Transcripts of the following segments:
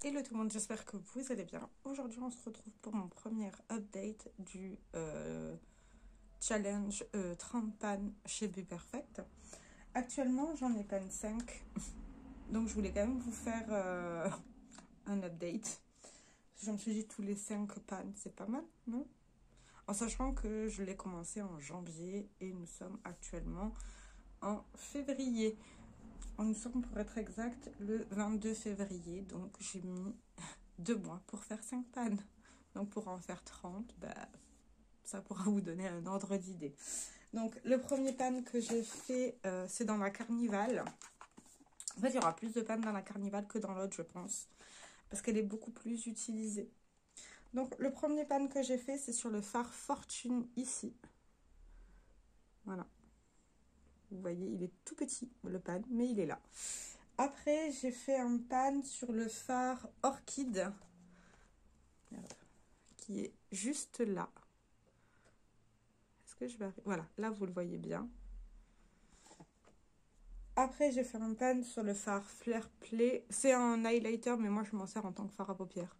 Hello tout le monde, j'espère que vous allez bien. Aujourd'hui, on se retrouve pour mon premier update du challenge 30 pannes chez Be Perfect. Actuellement, j'en ai panne 5, donc je voulais quand même vous faire un update. Je me suis dit tous les 5 pannes, c'est pas mal, non? En sachant que je l'ai commencé en janvier et nous sommes actuellement en février. Nous sommes pour être exact le 22 février, donc j'ai mis 2 mois pour faire 5 pannes. Donc pour en faire 30, bah, ça pourra vous donner un ordre d'idée. Donc le premier pan que j'ai fait, c'est dans la Carnival. En fait, il y aura plus de pannes dans la Carnival que dans l'autre, je pense. Parce qu'elle est beaucoup plus utilisée. Donc le premier pan que j'ai fait, c'est sur le phare Fortune ici. Voilà. Vous voyez, il est tout petit, le pan, mais il est là. Après, j'ai fait un pan sur le phare Orchid, qui est juste là. Est-ce que je vais... Voilà, là, vous le voyez bien. Après, j'ai fait un pan sur le phare Flare Play. C'est un highlighter, mais moi, je m'en sers en tant que fard à paupières.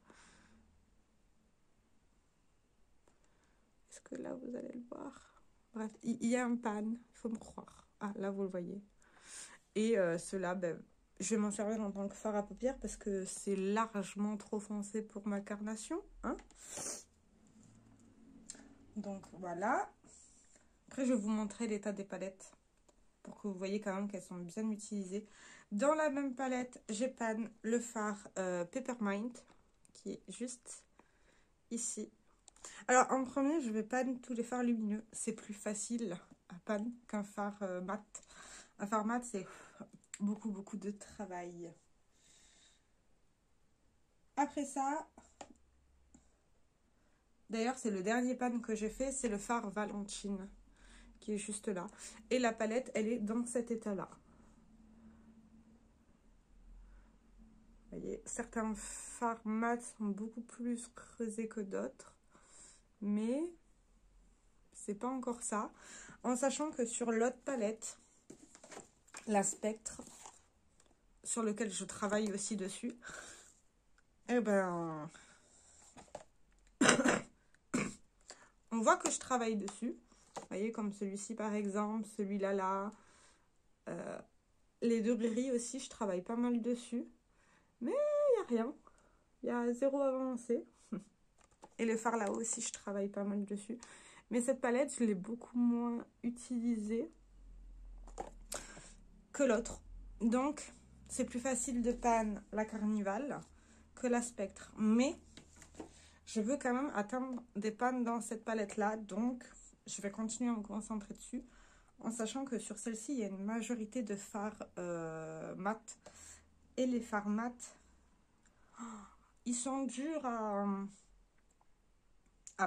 Est-ce que là, vous allez le voir? Bref, il y a un pan, il faut me croire. Ah, là, vous le voyez. Et ceux-là, ben, je vais m'en servir en tant que fard à paupières parce que c'est largement trop foncé pour ma carnation. Hein, donc, voilà. Après, je vais vous montrer l'état des palettes pour que vous voyez quand même qu'elles sont bien utilisées. Dans la même palette, j'ai pan le fard Peppermint, qui est juste ici. Alors, en premier, je vais pan tous les fards lumineux. C'est plus facile à pan qu'un fard mat. Un fard mat, c'est beaucoup de travail. Après ça, d'ailleurs, c'est le dernier pan que j'ai fait, c'est le fard Valentine, qui est juste là. Et la palette, elle est dans cet état-là. Vous voyez, certains fards mat sont beaucoup plus creusés que d'autres. Mais c'est pas encore ça. En sachant que sur l'autre palette, la Spectre, sur lequel je travaille aussi dessus, eh ben, on voit que je travaille dessus. Vous voyez, comme celui-ci par exemple, celui-là là. Les deux gris aussi, je travaille pas mal dessus. Mais il n'y a rien. Il y a zéro avancée. Et le fard là-haut aussi, je travaille pas mal dessus. Mais cette palette, je l'ai beaucoup moins utilisée que l'autre. Donc, c'est plus facile de pan la Carnival que la Spectre. Mais je veux quand même atteindre des pannes dans cette palette-là. Donc, je vais continuer à me concentrer dessus. En sachant que sur celle-ci, il y a une majorité de fards mat. Et les fards mat, ils sont durs à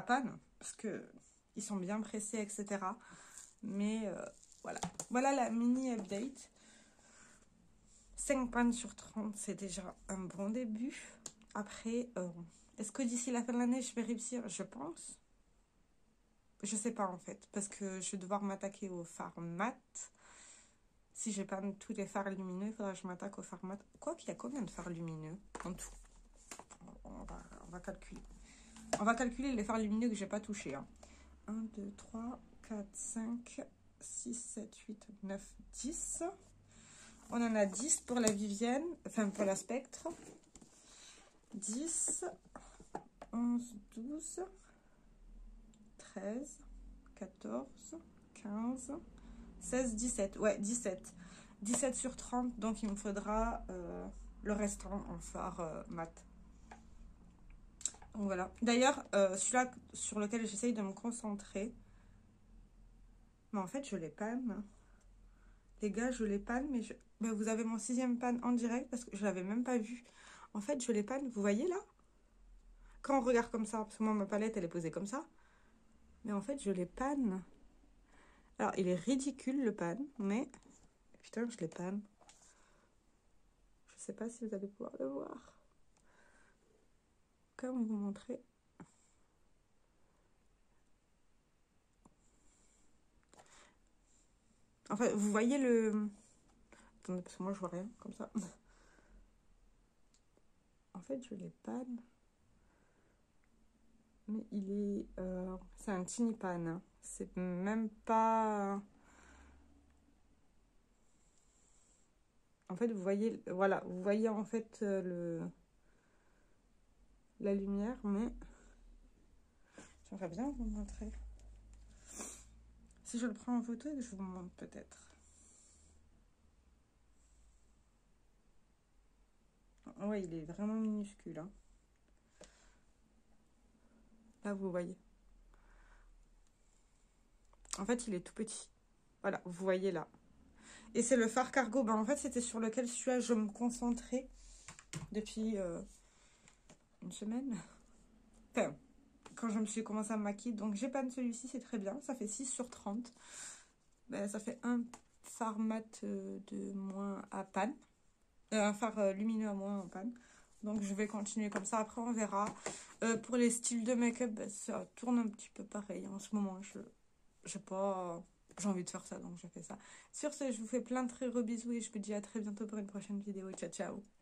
pan. Parce que ils sont bien pressés, etc. Mais voilà. Voilà la mini update. 5 pannes sur 30, c'est déjà un bon début. Après, est-ce que d'ici la fin de l'année, je vais réussir? Je pense. Je sais pas en fait, parce que je vais devoir m'attaquer aux fards mat. Si j'ai pas tous les fards lumineux, il faudra que je m'attaque aux fards mat. Quoi qu'il y a combien de fards lumineux en tout? On va calculer. On va calculer les fards lumineux que j'ai pas touchés. Hein. 1, 2, 3, 4, 5, 6, 7, 8, 9, 10. On en a 10 pour la Vivienne, enfin pour la Spectre. 10, 11, 12, 13, 14, 15, 16, 17. Ouais, 17. 17 sur 30, donc il me faudra le restant en fard mat. Donc voilà. D'ailleurs, celui-là sur lequel j'essaye de me concentrer, mais en fait, je les panne. Les gars, je les panne, mais ben, vous avez mon 6e pan en direct parce que je l'avais même pas vu. En fait, je les panne, vous voyez là? Quand on regarde comme ça, parce que moi, ma palette, elle est posée comme ça. Mais en fait, je les panne. Alors, il est ridicule, le pan, mais... Putain, je les panne. Je sais pas si vous allez pouvoir le voir. Comment vous montrer? En fait, vous voyez le... Attendez, parce que moi, je vois rien, comme ça. En fait, je l'ai panne. Mais il est... c'est un tiny pan. Hein. C'est même pas... En fait, vous voyez... Voilà, vous voyez en fait la lumière, mais... J'aimerais bien vous montrer. Si je le prends en photo, je vous montre peut-être. Ouais, il est vraiment minuscule. Hein. Là, vous voyez. En fait, il est tout petit. Voilà, vous voyez là. Et c'est le fard cargo. Ben, en fait, c'était sur lequel je me concentrais depuis une semaine. Enfin, quand je me suis commencé à me maquiller. Donc, j'ai pas de celui-ci, c'est très bien. Ça fait 6 sur 30. Ben, ça fait un fard mat de moins à panne. Un fard lumineux à moins en panne. Donc, je vais continuer comme ça. Après, on verra. Pour les styles de make-up, ben, ça tourne un petit peu pareil. En ce moment, j'ai pas... J'ai envie de faire ça, donc je fais ça. Sur ce, je vous fais plein de très gros bisous et je vous dis à très bientôt pour une prochaine vidéo. Ciao, ciao!